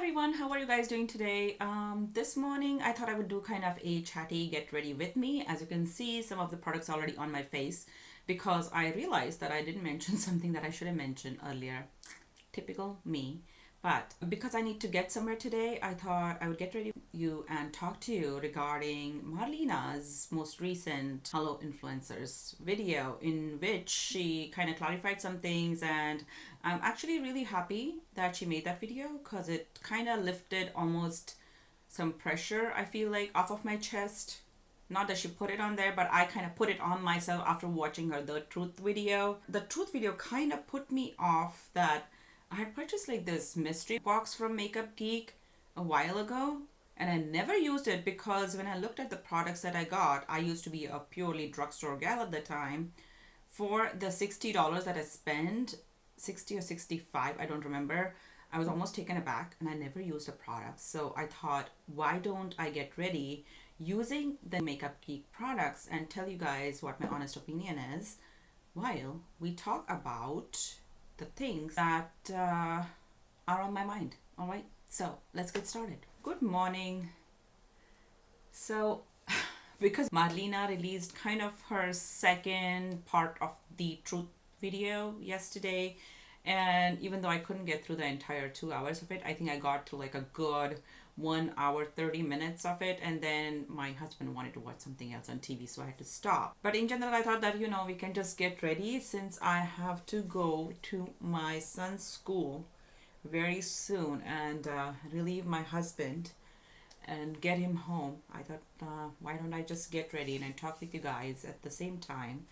Everyone, how are you guys doing today? This morning I thought I would do kind of a chatty get ready with me. As you can see, some of the products already on my face because I realized that I didn't mention something that I should have mentioned earlier. Typical me. But because I need to get somewhere today, I thought I would get ready with you and talk to you regarding Marlena's most recent Hello Influencers video, in which she kind of clarified some things, and I'm actually really happy that she made that video because it kind of lifted almost some pressure, I feel like, off of my chest. Not that she put it on there, but I kind of put it on myself after watching her The Truth video. The Truth video kind of put me off that I had purchased like this mystery box from Makeup Geek a while ago, and I never used it because when I looked at the products that I got, I used to be a purely drugstore gal at the time. For the $60 that I spent, 60 or 65, I don't remember, I was almost taken aback and I never used the product. So I thought, why don't I get ready using the Makeup Geek products and tell you guys what my honest opinion is while we talk about the things that are on my mind. All right, so let's get started. Good morning. So because Marlena released kind of her second part of the Truth video yesterday, and even though I couldn't get through the entire 2 hours of it, I think I got to like a good 1 hour 30 minutes of it, and then my husband wanted to watch something else on TV, so I had to stop. But in general, I thought that we can just get ready since I have to go to my son's school very soon and relieve my husband and get him home. I thought, why don't I just get ready and talk with you guys at the same time.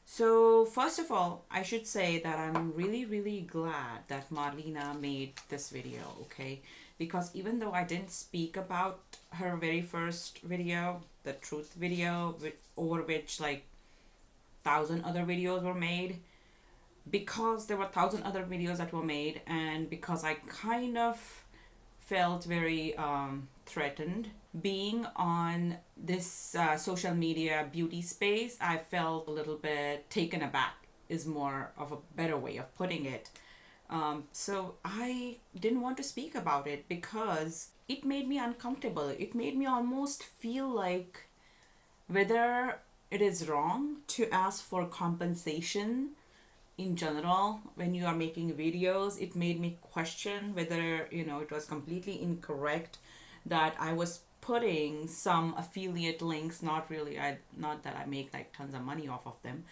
So first of all, I should say that I'm really glad that Marlena made this video, okay? Because even though I didn't speak about her very first video, the Truth video, over which like 1,000 other videos were made, because there were 1,000 other videos that were made, and because I kind of felt very threatened being on this social media beauty space, I felt a little bit taken aback is more of a better way of putting it. So I didn't want to speak about it because it made me uncomfortable. It made me almost feel like whether it is wrong to ask for compensation in general when you are making videos. It made me question whether it was completely incorrect that I was putting some affiliate links, not that I make like tons of money off of them,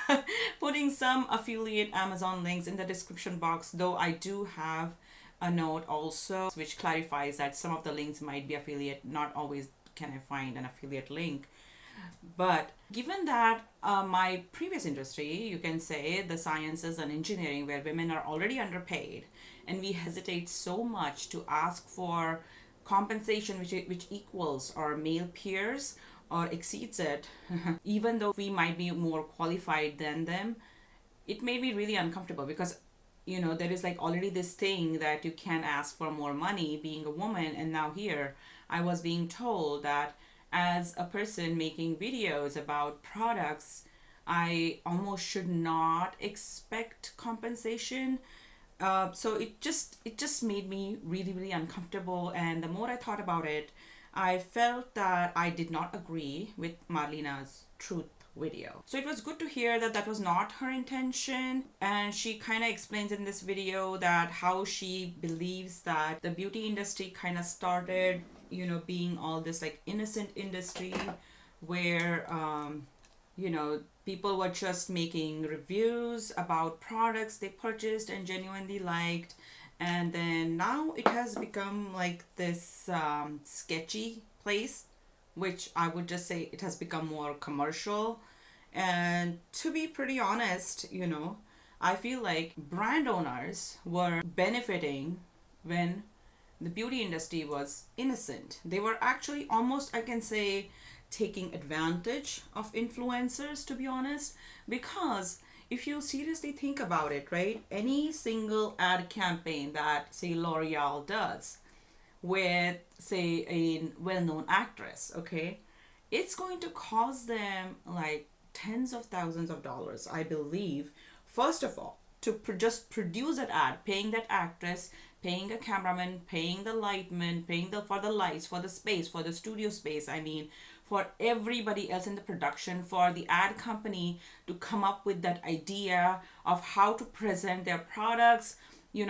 but putting some affiliate Amazon links in the description box, though I do have a note also which clarifies that some of the links might be affiliate. Not always can I find an affiliate link. But given that my previous industry, you can say the sciences and engineering, where women are already underpaid, and we hesitate so much to ask for compensation which equals our male peers or exceeds it, even though we might be more qualified than them, it made me really uncomfortable because there is like already this thing that you can't ask for more money being a woman. And now here I was being told that as a person making videos about products, I almost should not expect compensation. So it just made me really uncomfortable, and the more I thought about it, I felt that I did not agree with Marlena's Truth video. So it was good to hear that that was not her intention, and she kind of explains in this video that how she believes that the beauty industry kind of started being all this like innocent industry where people were just making reviews about products they purchased and genuinely liked, and then now it has become like this sketchy place, which I would just say it has become more commercial. And to be pretty honest, I feel like brand owners were benefiting when the beauty industry was innocent. They were actually almost, I can say, taking advantage of influencers, to be honest, because if you seriously think about it, right, any single ad campaign that say L'Oreal does with say a well-known actress, okay, it's going to cost them like tens of thousands of dollars, I believe, first of all, to just produce that ad, paying that actress paying a cameraman, paying the lightman, paying for the lights, for the space, for the studio space. I mean, for everybody else in the production, for the ad company to come up with that idea of how to present their products,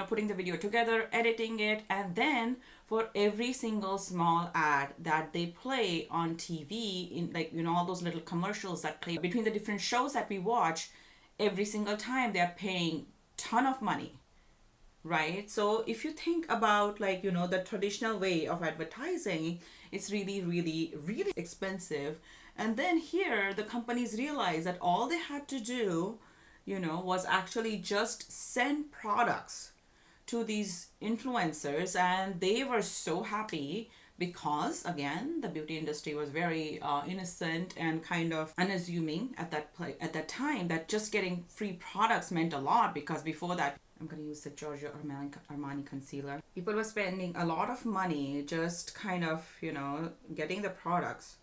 putting the video together, editing it, and then for every single small ad that they play on TV, in like, all those little commercials that play between the different shows that we watch, every single time they're paying ton of money, right? So if you think about, like, the traditional way of advertising, it's really, really, really expensive. And then here the companies realize that all they had to do, was actually just send products to these influencers, and they were so happy because, again, the beauty industry was very innocent and kind of unassuming at that time, that just getting free products meant a lot. Because before that, I'm going to use the Giorgio Armani concealer. People were spending a lot of money just kind of, getting the products.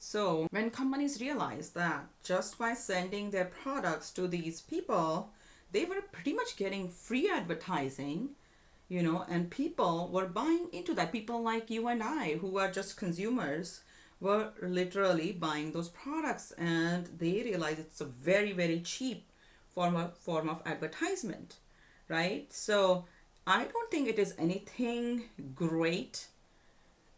So when companies realized that just by sending their products to these people, they were pretty much getting free advertising, and people were buying into that. People like you and I, who are just consumers, were literally buying those products, and they realized it's a very, very cheap form of advertisement, right? So I don't think it is anything great,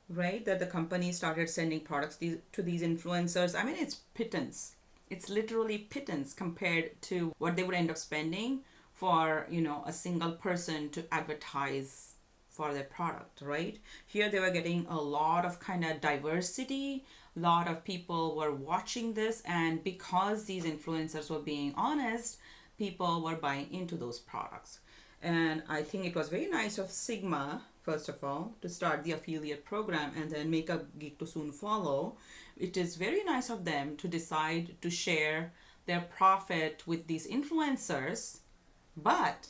right, that the company started sending products to these influencers. I mean, it's pittance. It's literally pittance compared to what they would end up spending for, a single person to advertise for their product, right? Here they were getting a lot of kind of diversity. A lot of people were watching this, and because these influencers were being honest, people were buying into those products. And I think it was very nice of Sigma, first of all, to start the affiliate program and then make a gig to soon follow. It is very nice of them to decide to share their profit with these influencers, but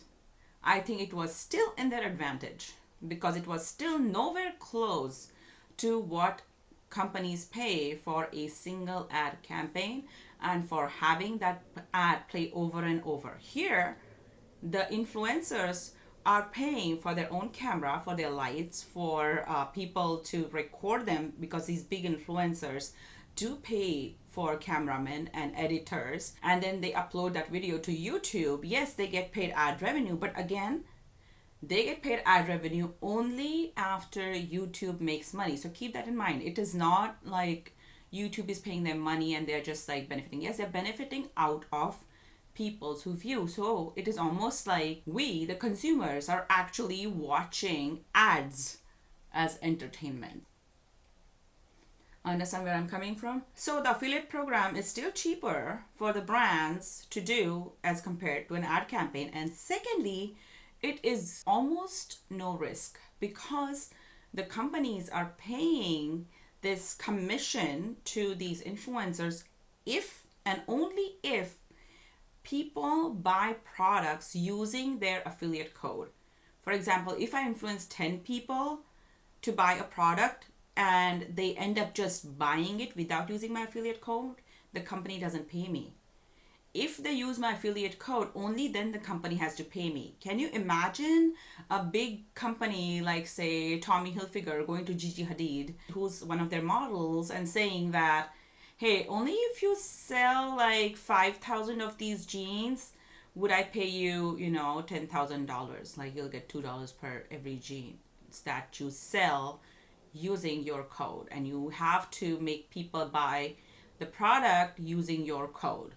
I think it was still in their advantage because it was still nowhere close to what companies pay for a single ad campaign and for having that ad play over and over. Here, the influencers are paying for their own camera, for their lights, for people to record them, because these big influencers do pay for cameramen and editors, and then they upload that video to YouTube. Yes, they get paid ad revenue, but again, they get paid ad revenue only after YouTube makes money. So keep that in mind. It is not like YouTube is paying them money and they're just like benefiting. Yes, they're benefiting out of people's who view. So it is almost like we, the consumers, are actually watching ads as entertainment. Understand where I'm coming from? So the affiliate program is still cheaper for the brands to do as compared to an ad campaign. And secondly, it is almost no risk because the companies are paying this commission to these influencers if and only if people buy products using their affiliate code. For example, if I influence 10 people to buy a product and they end up just buying it without using my affiliate code, the company doesn't pay me. If they use my affiliate code, only then the company has to pay me. Can you imagine a big company like, say, Tommy Hilfiger going to Gigi Hadid, who's one of their models, and saying that, hey, only if you sell like 5,000 of these jeans would I pay you, $10,000. Like, you'll get $2 per every jeans that you sell using your code, and you have to make people buy the product using your code.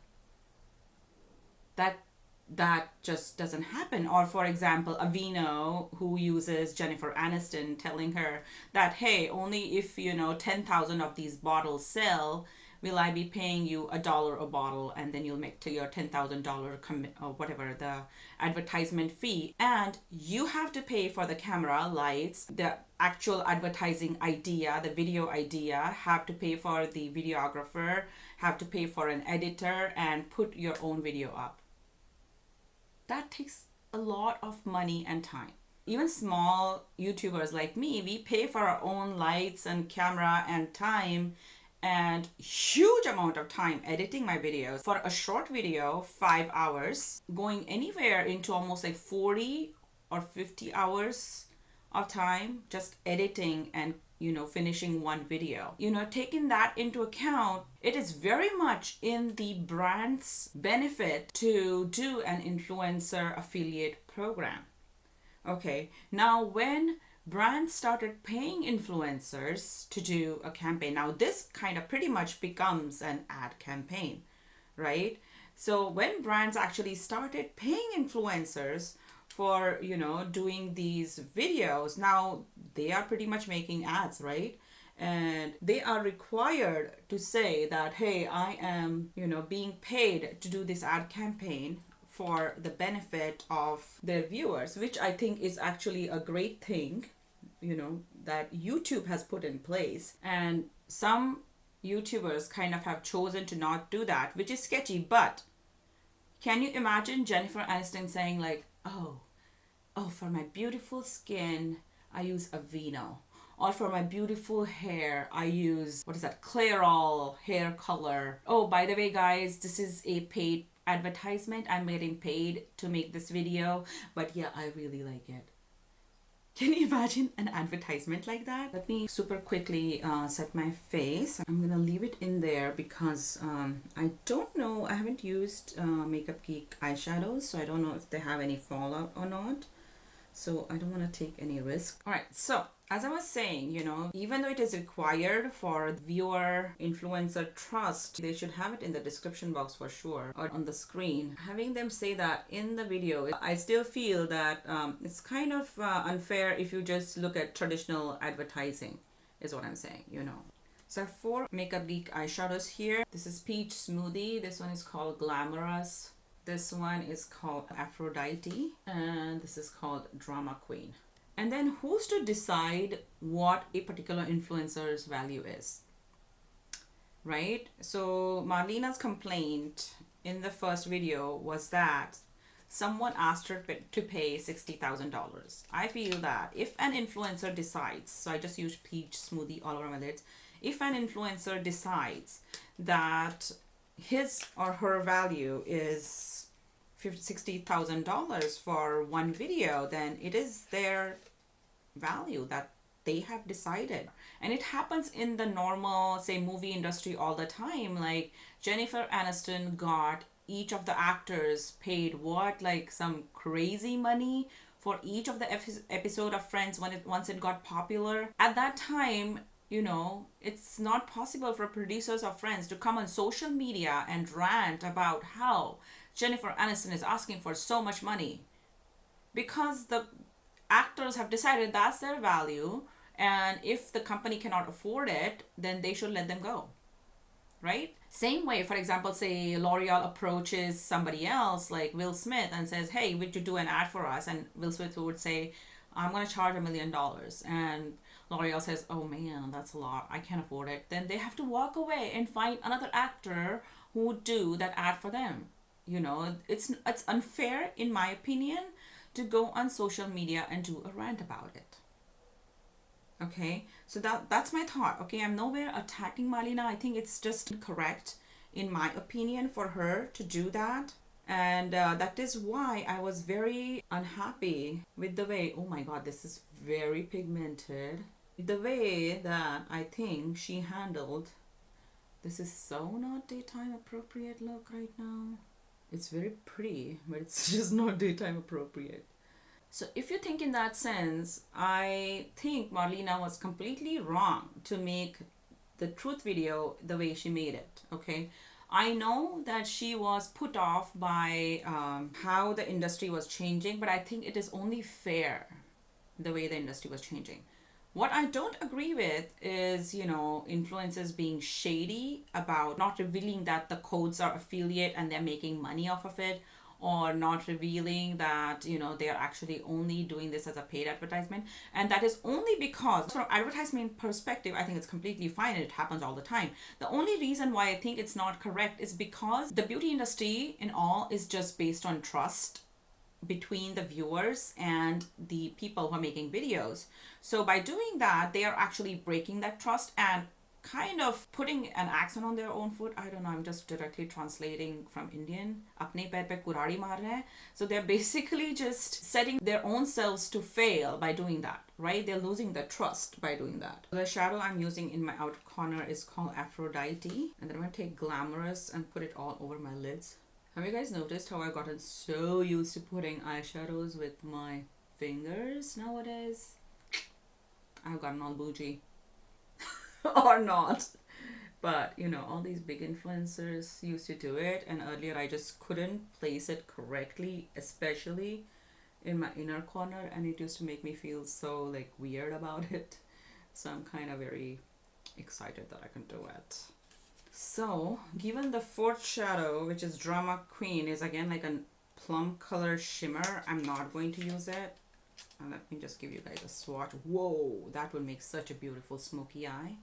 That just doesn't happen. Or for example, Aveeno, who uses Jennifer Aniston, telling her that, hey, only if 10,000 of these bottles sell will I be paying you $1 a bottle, and then you'll make to your $10,000 or whatever the advertisement fee, and you have to pay for the camera, lights, the actual advertising idea, the video idea, have to pay for the videographer, have to pay for an editor, and put your own video up. That takes a lot of money and time. Even small YouTubers like me, we pay for our own lights and camera and time, and huge amount of time editing my videos. For a short video, 5 hours, going anywhere into almost like 40 or 50 hours of time just editing and finishing one video. Taking that into account, it is very much in the brand's benefit to do an influencer affiliate program. Okay, now when brands started paying influencers to do a campaign, now this kind of pretty much becomes an ad campaign, right? So when brands actually started paying influencers for doing these videos, now they are pretty much making ads, right? And they are required to say that, hey, I am being paid to do this ad campaign for the benefit of their viewers, which I think is actually a great thing that YouTube has put in place. And some YouTubers kind of have chosen to not do that, which is sketchy. But can you imagine Jennifer Aniston saying like, oh, for my beautiful skin, I use Aveeno. Or for my beautiful hair, I use, what is that, Clairol hair color. Oh, by the way, guys, this is a paid advertisement. I'm getting paid to make this video. But yeah, I really like it. Can you imagine an advertisement like that? Let me super quickly set my face. I'm gonna leave it in there because I don't know, I haven't used Makeup Geek eyeshadows, so I don't know if they have any fallout or not. So I don't want to take any risk. All right, so as I was saying, even though it is required for viewer influencer trust, they should have it in the description box for sure or on the screen. Having them say that in the video, I still feel that it's kind of unfair if you just look at traditional advertising, is what I'm saying, So 4 Makeup Geek eyeshadows here. This is Peach Smoothie. This one is called Glamorous. This one is called Aphrodite, and this is called Drama Queen. And then who's to decide what a particular influencer's value is, right? So Marlena's complaint in the first video was that someone asked her to pay $60,000. I feel that if an influencer decides, so I just use Peach Smoothie all over my lids, if an influencer decides that his or her value is $60,000 for one video, then it is their value that they have decided. And it happens in the normal, say, movie industry all the time. Like Jennifer Aniston got each of the actors paid like some crazy money for each of the episode of Friends once it got popular. At that time, it's not possible for producers of Friends to come on social media and rant about how Jennifer Aniston is asking for so much money, because the actors have decided that's their value, and if the company cannot afford it, then they should let them go, right? Same way, for example, say L'Oreal approaches somebody else like Will Smith and says, hey, would you do an ad for us? And Will Smith would say, I'm going to charge $1 million. And L'Oreal says, oh man, that's a lot, I can't afford it. Then they have to walk away and find another actor who would do that ad for them. It's unfair, in my opinion, to go on social media and do a rant about it. Okay, so that's my thought. Okay, I'm nowhere attacking Marlena. I think it's just correct, in my opinion, for her to do that. And that is why I was very unhappy with the way, oh my god, this is very pigmented. The way that I think she handled, this is so not daytime appropriate look right now. It's very pretty, but it's just not daytime appropriate. So if you think in that sense, I think Marlena was completely wrong to make the truth video the way she made it, okay? I know that she was put off by how the industry was changing, but I think it is only fair the way the industry was changing. What I don't agree with is, influencers being shady about not revealing that the codes are affiliate and they're making money off of it, or not revealing that, they are actually only doing this as a paid advertisement. And that is only because from advertisement perspective, I think it's completely fine. It happens all the time. The only reason why I think it's not correct is because the beauty industry in all is just based on trust between the viewers and the people who are making videos. So by doing that, they are actually breaking that trust and kind of putting an accent on their own foot. I don't know, I'm just directly translating from Indian. Apne pair pe kuradi maar rahe hain. So they're basically just setting their own selves to fail by doing that, right? They're losing their trust by doing that. The shadow I'm using in my outer corner is called Aphrodite. And then I'm going to take Glamorous and put it all over my lids. Have you guys noticed how I've gotten so used to putting eyeshadows with my fingers nowadays? I've gotten all bougie. Or not. But, you know, all these big influencers used to do it. And earlier I just couldn't place it correctly, especially in my inner corner. And it used to make me feel so, like, weird about it. So I'm kind of very excited that I can do it. So, given the fourth shadow, which is Drama Queen, is again like a plum color shimmer, I'm not going to use it. And let me just give you guys a swatch. Whoa, that would make such a beautiful smoky eye.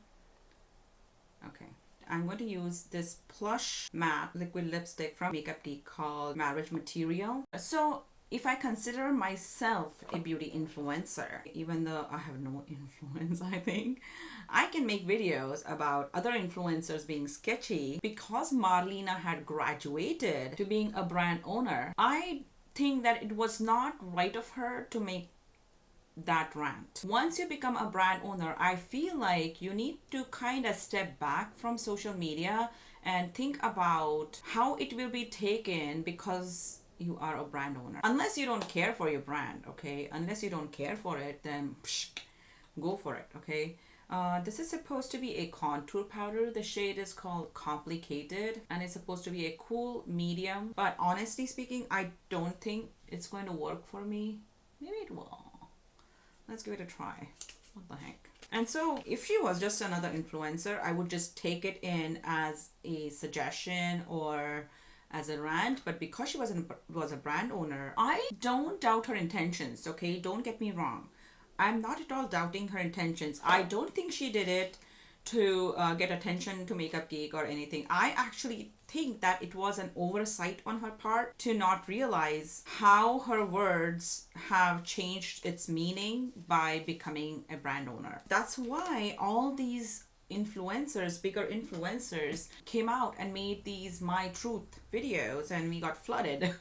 Okay. I'm going to use this Plush Matte Liquid Lipstick from Makeup Geek called Marriage Material. So, if I consider myself a beauty influencer, even though I have no influence, I think, I can make videos about other influencers being sketchy. Because Marlena had graduated to being a brand owner, I think that it was not right of her to make that rant. Once you become a brand owner, I feel like you need to kind of step back from social media and think about how it will be taken because you are a brand owner. Unless you don't care for your brand, okay? Unless you don't care for it, then go for it, okay? This is supposed to be a contour powder. The shade is called Complicated and it's supposed to be a cool medium. But honestly speaking, I don't think it's going to work for me. Maybe it will. Let's give it a try. What the heck? And so if she was just another influencer, I would just take it in as a suggestion or as a rant. But because she was a brand owner, I don't doubt her intentions, okay? Don't get me wrong. I'm not at all doubting her intentions. I don't think she did it to get attention to Makeup Geek or anything. I actually think that it was an oversight on her part to not realize how her words have changed its meaning by becoming a brand owner. That's why all these influencers, bigger influencers, came out and made these My Truth videos and we got flooded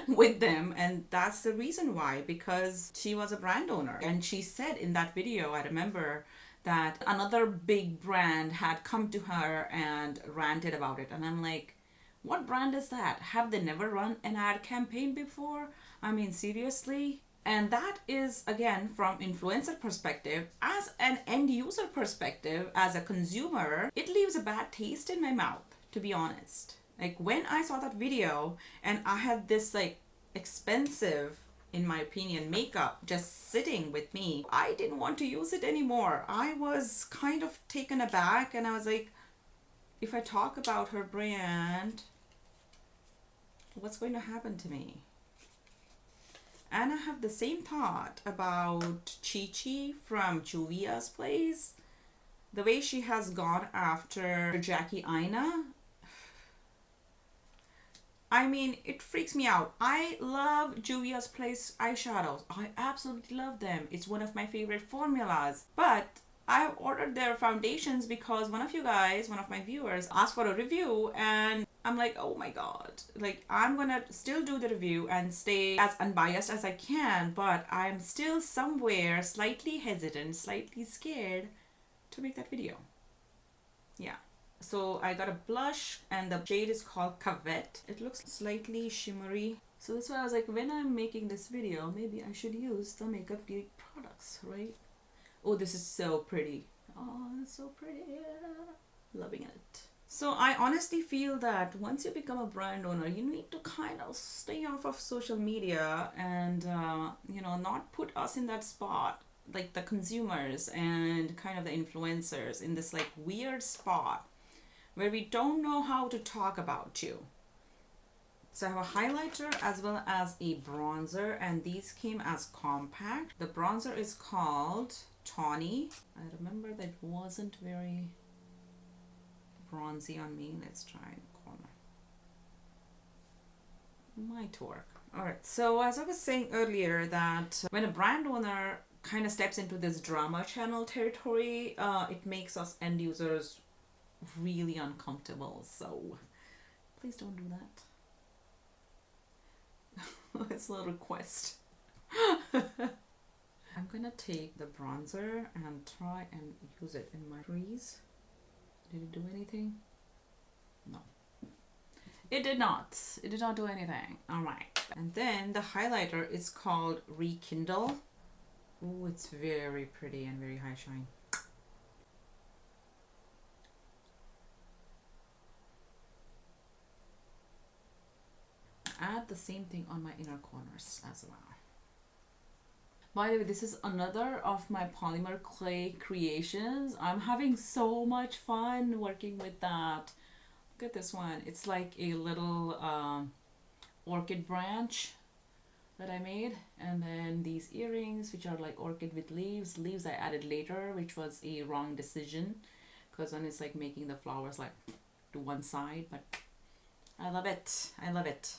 with them. And that's the reason why, because she was a brand owner. And she said in that video, I remember, that another big brand had come to her and ranted about it. And I'm like, what brand is that? Have they never run an ad campaign before? I mean, seriously? And that is, again, from influencer perspective. As an end user perspective, as a consumer, it leaves a bad taste in my mouth, to be honest. Like, when I saw that video and I had this, like, expensive, in my opinion, makeup just sitting with me, I didn't want to use it anymore. I was kind of taken aback and I was like, if I talk about her brand, what's going to happen to me? And I have the same thought about Chichi from Juvia's Place. The way she has gone after Jackie Aina. I mean, it freaks me out. I love Juvia's Place eyeshadows. I absolutely love them. It's one of my favorite formulas. But I ordered their foundations because one of you guys, one of my viewers, asked for a review and I'm like, oh my god. Like, I'm gonna still do the review and stay as unbiased as I can, but I'm still somewhere slightly hesitant, slightly scared to make that video. Yeah. So I got a blush and the shade is called Cavette. It looks slightly shimmery. So that's why I was like, when I'm making this video, maybe I should use the Makeup Geek products, right? Oh, this is so pretty. Oh, it's so pretty. Loving it. So I honestly feel that once you become a brand owner, you need to kind of stay off of social media and, you know, not put us in that spot, like the consumers and kind of the influencers, in this like weird spot where we don't know how to talk about you. So I have a highlighter as well as a bronzer, and these came as compact. The bronzer is called Tawny. I remember that wasn't very bronzy on me. Let's try in the corner. Might work. Alright, so as I was saying earlier, that when a brand owner kind of steps into this drama channel territory, it makes us end users really uncomfortable. So please don't do that. It's a request. I'm gonna take the bronzer and try and use it in my crease. Did it do anything? No. It did not. It did not do anything. Alright. And then the highlighter is called Rekindle. Oh, it's very pretty and very high shine. Add the same thing on my inner corners as well. By the way, this is another of my polymer clay creations. I'm having so much fun working with that. Look at this one. It's like a little orchid branch that I made. And then these earrings, which are like orchid with leaves. Leaves I added later, which was a wrong decision. Because then it's like making the flowers like to one side. But I love it. I love it.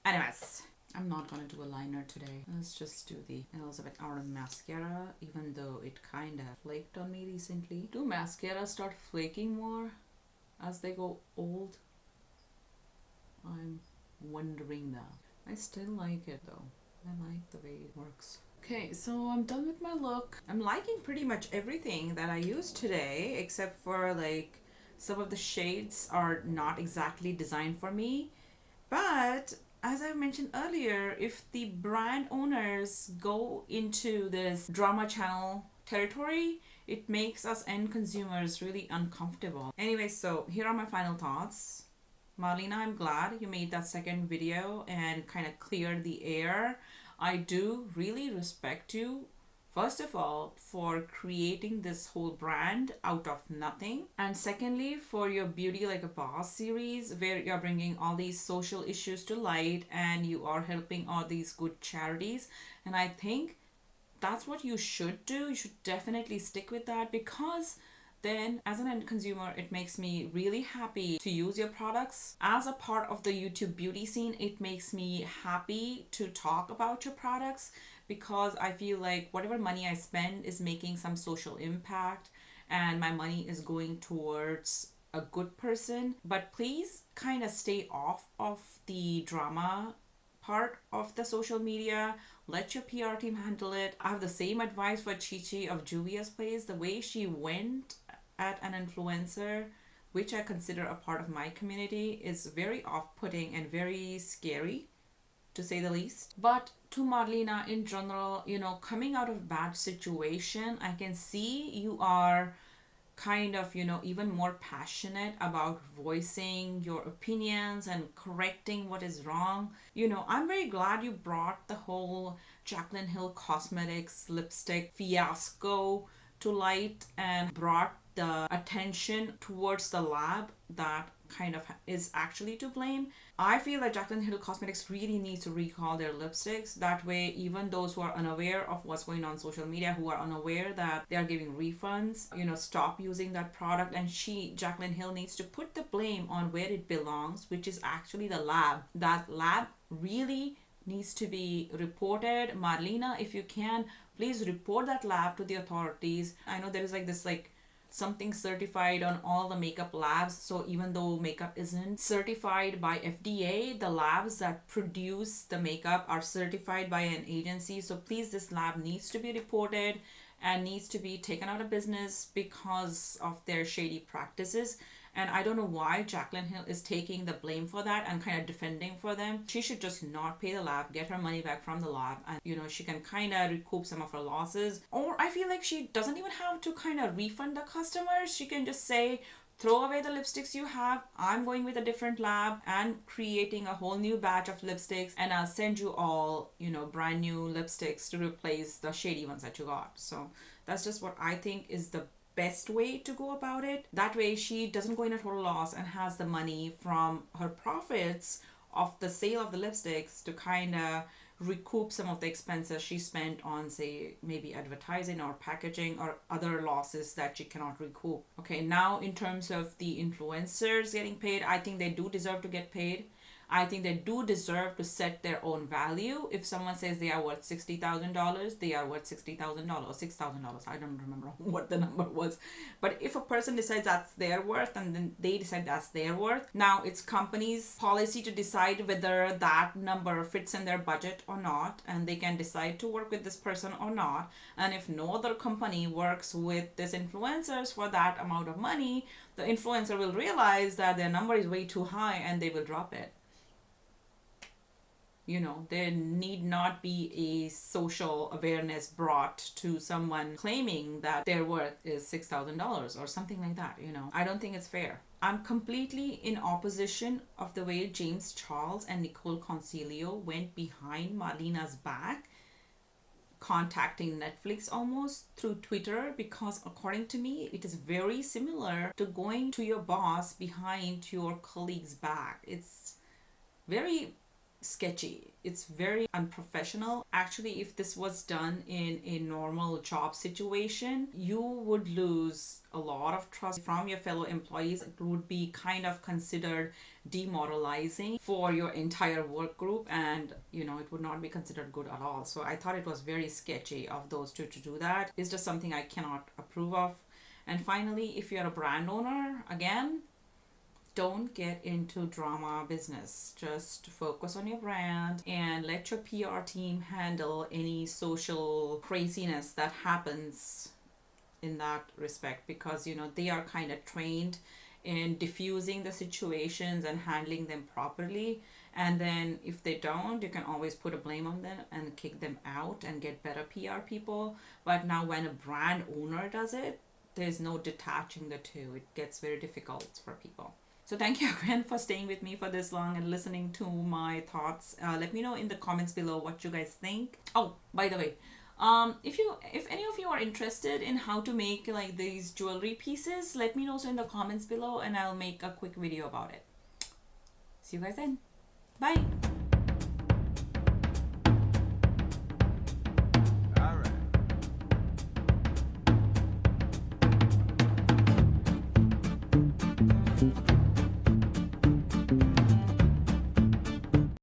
Anyways, I'm not gonna do a liner today. Let's just do the Elizabeth Arden mascara, even though it kind of flaked on me recently. Do mascara start flaking more as they go old? I'm wondering that. I still like it though. I like the way it works. Okay, so I'm done with my look. I'm liking pretty much everything that I used today, except for like some of the shades are not exactly designed for me. But as I mentioned earlier, if the brand owners go into this drama channel territory, it makes us end consumers really uncomfortable. Anyway, so here are my final thoughts. Marlena, I'm glad you made that second video and kind of cleared the air. I do really respect you, first of all, for creating this whole brand out of nothing. And secondly, for your Beauty Like a Boss series, where you're bringing all these social issues to light and you are helping all these good charities. And I think that's what you should do. You should definitely stick with that, because then as an end consumer, it makes me really happy to use your products. As a part of the YouTube beauty scene, it makes me happy to talk about your products, because I feel like whatever money I spend is making some social impact and my money is going towards a good person. But please kind of stay off of the drama part of the social media. Let your PR team handle it. I have the same advice for Chichi of Juvia's Place. The way she went at an influencer, which I consider a part of my community, is very off-putting and very scary, to say the least. But to Marlena in general, you know, coming out of bad situation, I can see you are kind of, you know, even more passionate about voicing your opinions and correcting what is wrong. You know, I'm very glad you brought the whole JaclynHill Cosmetics lipstick fiasco to light and brought the attention towards the lab that kind of is actually to blame. I feel that JaclynHill Cosmetics really needs to recall their lipsticks. That way, even those who are unaware of what's going on social media, who are unaware that they are giving refunds, you know, stop using that product. And JaclynHill needs to put the blame on where it belongs, which is actually the lab. That lab really needs to be reported. Marlena, if you can, please report that lab to the authorities. I know there is like this like something certified on all the makeup labs. So even though makeup isn't certified by FDA, the labs that produce the makeup are certified by an agency. So please, this lab needs to be reported and needs to be taken out of business because of their shady practices. And I don't know why JaclynHill is taking the blame for that and kind of defending for them. She should just not pay the lab, get her money back from the lab, and you know, she can kind of recoup some of her losses. Or I feel like she doesn't even have to kind of refund the customers. She can just say, throw away the lipsticks you have, I'm going with a different lab and creating a whole new batch of lipsticks, and I'll send you all, you know, brand new lipsticks to replace the shady ones that you got. So that's just what I think is the best way to go about it. That way she doesn't go in a total loss and has the money from her profits of the sale of the lipsticks to kind of recoup some of the expenses she spent on, say, maybe advertising or packaging or other losses that she cannot recoup. Okay, now in terms of the influencers getting paid, I think they do deserve to get paid. I think they do deserve to set their own value. If someone says they are worth $60,000, they are worth $60,000, $6,000. I don't remember what the number was. But if a person decides that's their worth, and then they decide that's their worth, now it's company's policy to decide whether that number fits in their budget or not, and they can decide to work with this person or not. And if no other company works with this influencers for that amount of money, the influencer will realize that their number is way too high and they will drop it. You know, there need not be a social awareness brought to someone claiming that their worth is $6,000 or something like that. You know, I don't think it's fair. I'm completely in opposition of the way James Charles and Nicole Concilio went behind Marlena's back, contacting Netflix almost through Twitter, because according to me, it is very similar to going to your boss behind your colleague's back. It's very sketchy. It's very unprofessional. Actually, if this was done in a normal job situation, you would lose a lot of trust from your fellow employees. It would be kind of considered demoralizing for your entire work group, and you know, it would not be considered good at all. So I thought it was very sketchy of those two to do that. It's just something I cannot approve of. And finally, if you're a brand owner, again, don't get into drama business. Just focus on your brand and let your PR team handle any social craziness that happens in that respect, because you know, they are kind of trained in diffusing the situations and handling them properly. And then if they don't, you can always put a blame on them and kick them out and get better PR people. But now when a brand owner does it, there's no detaching the two. It gets very difficult for people. So thank you again for staying with me for this long and listening to my thoughts. Let me know in the comments below what you guys think. Oh, by the way, if any of you are interested in how to make like these jewelry pieces, let me know so in the comments below, and I'll make a quick video about it. See you guys then. Bye.